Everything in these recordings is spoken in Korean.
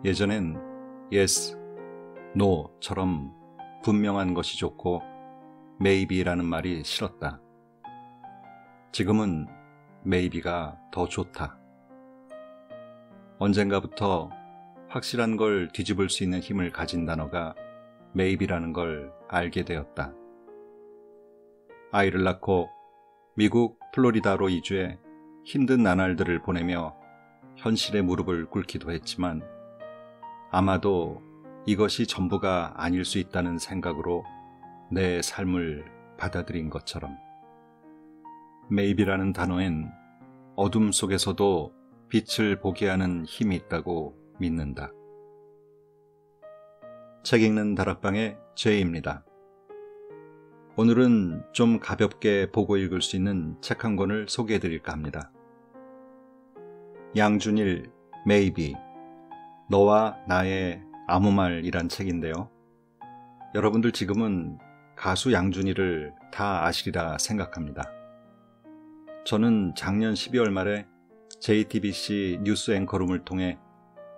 예전엔 yes, no처럼 분명한 것이 좋고 maybe라는 말이 싫었다. 지금은 maybe가 더 좋다. 언젠가부터 확실한 걸 뒤집을 수 있는 힘을 가진 단어가 maybe라는 걸 알게 되었다. 아이를 낳고 미국 플로리다로 이주해 힘든 나날들을 보내며 현실의 무릎을 꿇기도 했지만 아마도 이것이 전부가 아닐 수 있다는 생각으로 내 삶을 받아들인 것처럼 maybe라는 단어엔 어둠 속에서도 빛을 보게 하는 힘이 있다고 믿는다. 책 읽는 다락방의 제이입니다. 오늘은 좀 가볍게 보고 읽을 수 있는 책 한 권을 소개해드릴까 합니다. 양준일 maybe 너와 나의 아무 말이란 책인데요. 여러분들 지금은 가수 양준일을 다 아시리라 생각합니다. 저는 작년 12월 말에 JTBC 뉴스 앵커룸을 통해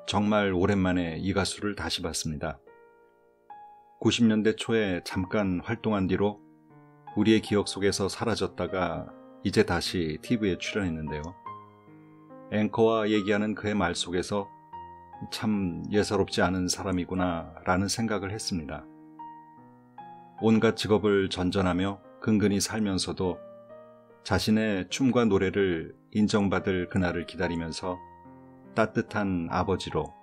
정말 오랜만에 이 가수를 다시 봤습니다. 90년대 초에 잠깐 활동한 뒤로 우리의 기억 속에서 사라졌다가 이제 다시 TV에 출연했는데요. 앵커와 얘기하는 그의 말 속에서 참 예사롭지 않은 사람이구나 라는 생각을 했습니다. 온갖 직업을 전전하며 근근히 살면서도 자신의 춤과 노래를 인정받을 그날을 기다리면서 따뜻한 아버지로,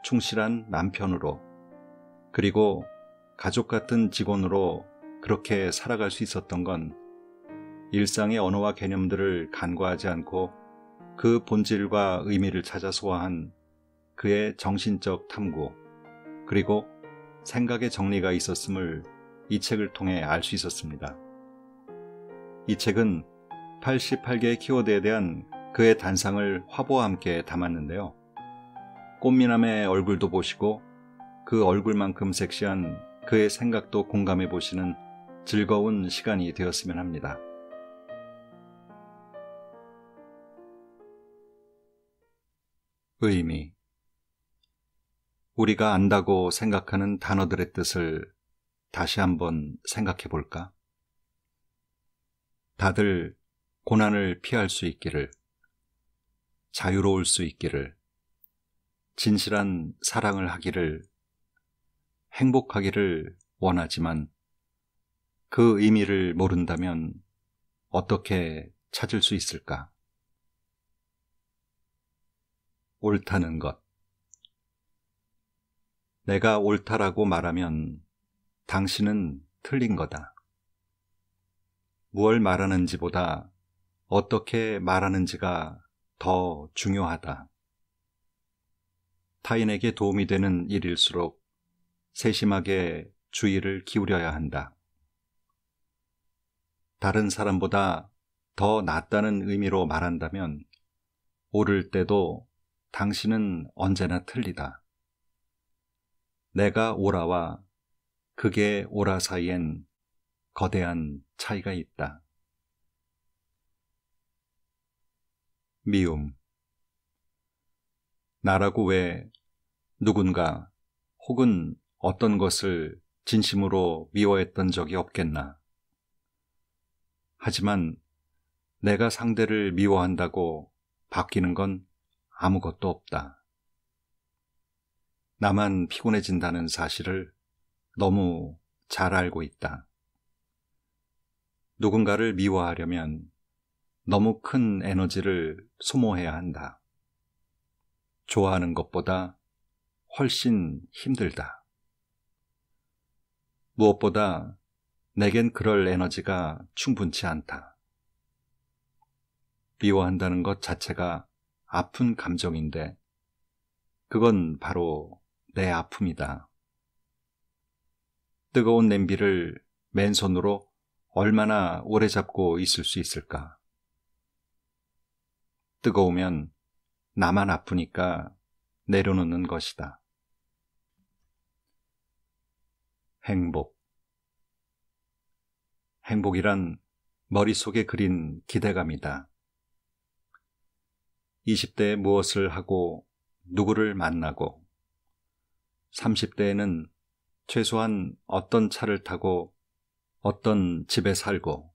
충실한 남편으로, 그리고 가족 같은 직원으로 그렇게 살아갈 수 있었던 건 일상의 언어와 개념들을 간과하지 않고 그 본질과 의미를 찾아 소화한 그의 정신적 탐구, 그리고 생각의 정리가 있었음을 이 책을 통해 알 수 있었습니다. 이 책은 88개의 키워드에 대한 그의 단상을 화보와 함께 담았는데요. 꽃미남의 얼굴도 보시고 그 얼굴만큼 섹시한 그의 생각도 공감해 보시는 즐거운 시간이 되었으면 합니다. 의미. 우리가 안다고 생각하는 단어들의 뜻을 다시 한번 생각해 볼까? 다들 고난을 피할 수 있기를, 자유로울 수 있기를, 진실한 사랑을 하기를, 행복하기를 원하지만 그 의미를 모른다면 어떻게 찾을 수 있을까? 옳다는 것. 내가 옳다라고 말하면 당신은 틀린 거다. 무엇을 말하는지보다 어떻게 말하는지가 더 중요하다. 타인에게 도움이 되는 일일수록 세심하게 주의를 기울여야 한다. 다른 사람보다 더 낫다는 의미로 말한다면 옳을 때도 당신은 언제나 틀리다. 내가 옳아와 그게 옳아 사이엔 거대한 차이가 있다. 미움. 나라고 왜 누군가 혹은 어떤 것을 진심으로 미워했던 적이 없겠나. 하지만 내가 상대를 미워한다고 바뀌는 건 아무것도 없다. 나만 피곤해진다는 사실을 너무 잘 알고 있다. 누군가를 미워하려면 너무 큰 에너지를 소모해야 한다. 좋아하는 것보다 훨씬 힘들다. 무엇보다 내겐 그럴 에너지가 충분치 않다. 미워한다는 것 자체가 아픈 감정인데 그건 바로 내 아픔이다. 뜨거운 냄비를 맨손으로 얼마나 오래 잡고 있을 수 있을까? 뜨거우면 나만 아프니까 내려놓는 것이다. 행복. 행복이란 머릿속에 그린 기대감이다. 20대에 무엇을 하고 누구를 만나고 30대에는 최소한 어떤 차를 타고 어떤 집에 살고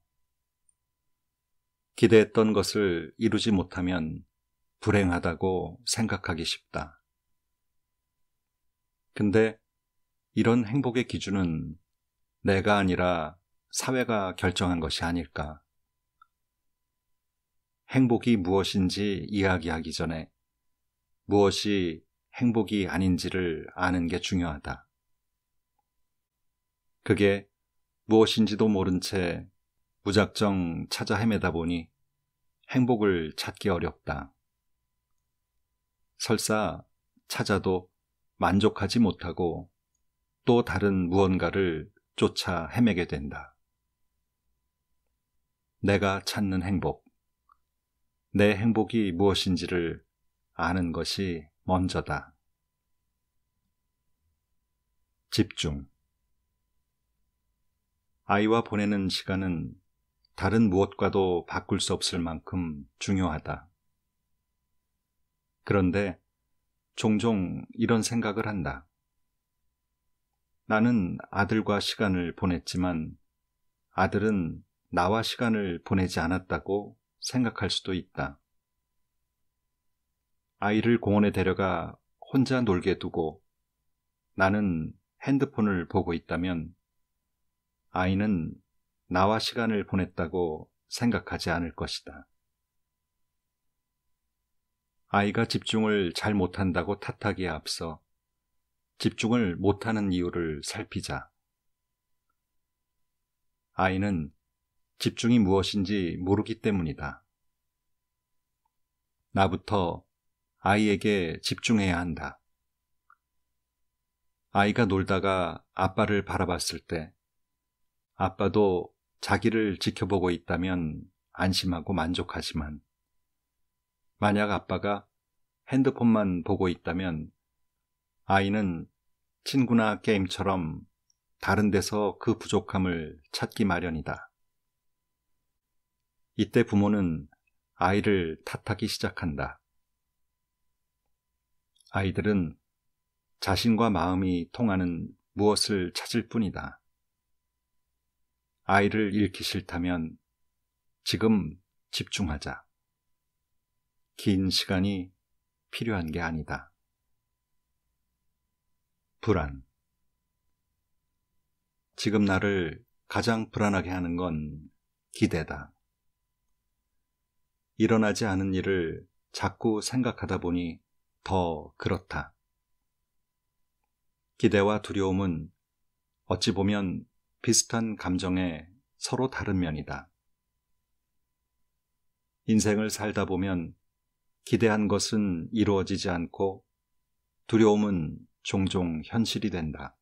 기대했던 것을 이루지 못하면 불행하다고 생각하기 쉽다. 근데 이런 행복의 기준은 내가 아니라 사회가 결정한 것이 아닐까? 행복이 무엇인지 이야기하기 전에 무엇이 행복이 아닌지를 아는 게 중요하다. 그게 무엇인지도 모른 채 무작정 찾아 헤매다 보니 행복을 찾기 어렵다. 설사 찾아도 만족하지 못하고 또 다른 무언가를 쫓아 헤매게 된다. 내가 찾는 행복, 내 행복이 무엇인지를 아는 것이 먼저다. 집중. 아이와 보내는 시간은 다른 무엇과도 바꿀 수 없을 만큼 중요하다. 그런데 종종 이런 생각을 한다. 나는 아들과 시간을 보냈지만 아들은 나와 시간을 보내지 않았다고 생각할 수도 있다. 아이를 공원에 데려가 혼자 놀게 두고 나는 핸드폰을 보고 있다면 아이는 나와 시간을 보냈다고 생각하지 않을 것이다. 아이가 집중을 잘 못한다고 탓하기에 앞서 집중을 못하는 이유를 살피자. 아이는 집중이 무엇인지 모르기 때문이다. 나부터 아이에게 집중해야 한다. 아이가 놀다가 아빠를 바라봤을 때 아빠도 자기를 지켜보고 있다면 안심하고 만족하지만 만약 아빠가 핸드폰만 보고 있다면 아이는 친구나 게임처럼 다른 데서 그 부족함을 찾기 마련이다. 이때 부모는 아이를 탓하기 시작한다. 아이들은 자신과 마음이 통하는 무엇을 찾을 뿐이다. 아이를 잃기 싫다면 지금 집중하자. 긴 시간이 필요한 게 아니다. 불안. 지금 나를 가장 불안하게 하는 건 기대다. 일어나지 않은 일을 자꾸 생각하다 보니 더 그렇다. 기대와 두려움은 어찌 보면 비슷한 감정의 서로 다른 면이다. 인생을 살다 보면 기대한 것은 이루어지지 않고 두려움은 종종 현실이 된다.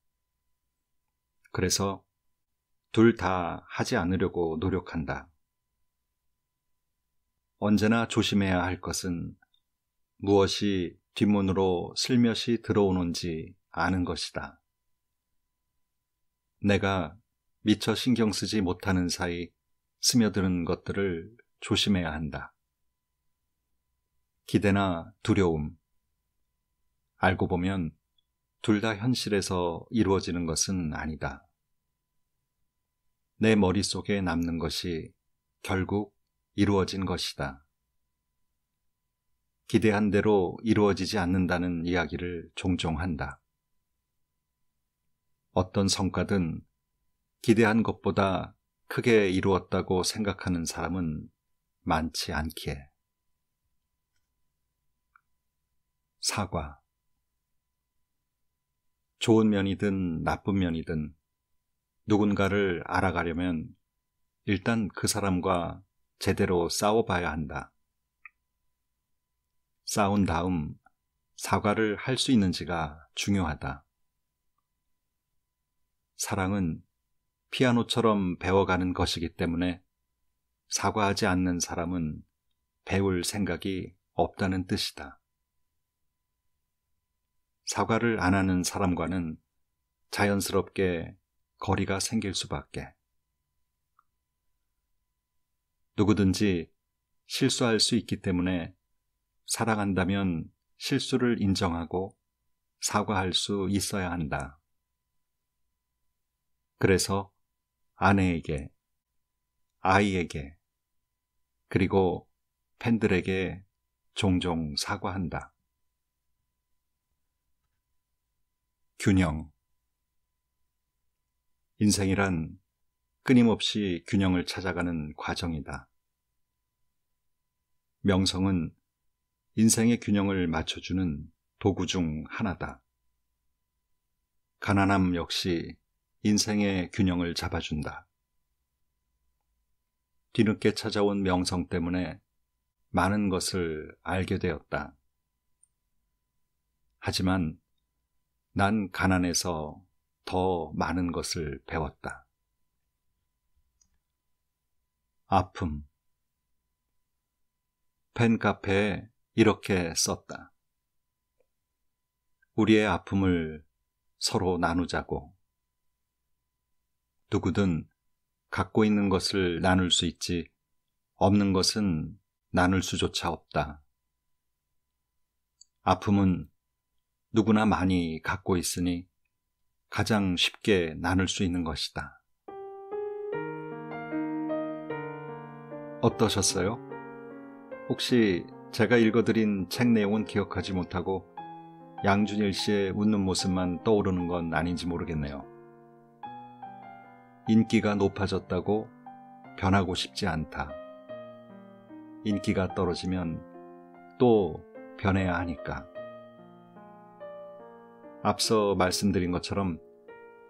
그래서 둘 다 하지 않으려고 노력한다. 언제나 조심해야 할 것은 무엇이 뒷문으로 슬며시 들어오는지 아는 것이다. 내가 미처 신경 쓰지 못하는 사이 스며드는 것들을 조심해야 한다. 기대나 두려움. 알고 보면 둘 다 현실에서 이루어지는 것은 아니다. 내 머릿속에 남는 것이 결국 이루어진 것이다. 기대한 대로 이루어지지 않는다는 이야기를 종종 한다. 어떤 성과든 기대한 것보다 크게 이루었다고 생각하는 사람은 많지 않기에. 사과. 좋은 면이든 나쁜 면이든 누군가를 알아가려면 일단 그 사람과 제대로 싸워봐야 한다. 싸운 다음 사과를 할 수 있는지가 중요하다. 사랑은 피아노처럼 배워가는 것이기 때문에 사과하지 않는 사람은 배울 생각이 없다는 뜻이다. 사과를 안 하는 사람과는 자연스럽게 거리가 생길 수밖에. 누구든지 실수할 수 있기 때문에 사랑한다면 실수를 인정하고 사과할 수 있어야 한다. 그래서 아내에게, 아이에게, 그리고 팬들에게 종종 사과한다. 균형. 인생이란 끊임없이 균형을 찾아가는 과정이다. 명성은 인생의 균형을 맞춰주는 도구 중 하나다. 가난함 역시 인생의 균형을 잡아준다. 뒤늦게 찾아온 명성 때문에 많은 것을 알게 되었다. 하지만 난 가난해서 더 많은 것을 배웠다. 아픔. 팬카페에 이렇게 썼다. 우리의 아픔을 서로 나누자고. 누구든 갖고 있는 것을 나눌 수 있지, 없는 것은 나눌 수조차 없다. 아픔은 누구나 많이 갖고 있으니 가장 쉽게 나눌 수 있는 것이다. 어떠셨어요? 혹시 제가 읽어드린 책 내용은 기억하지 못하고 양준일 씨의 웃는 모습만 떠오르는 건 아닌지 모르겠네요. 인기가 높아졌다고 변하고 싶지 않다. 인기가 떨어지면 또 변해야 하니까. 앞서 말씀드린 것처럼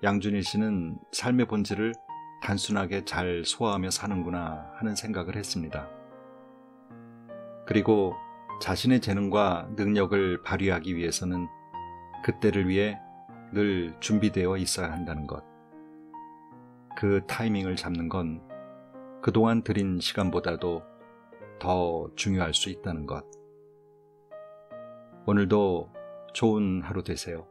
양준일 씨는 삶의 본질을 단순하게 잘 소화하며 사는구나 하는 생각을 했습니다. 그리고 자신의 재능과 능력을 발휘하기 위해서는 그때를 위해 늘 준비되어 있어야 한다는 것. 그 타이밍을 잡는 건 그동안 들인 시간보다도 더 중요할 수 있다는 것. 오늘도 좋은 하루 되세요.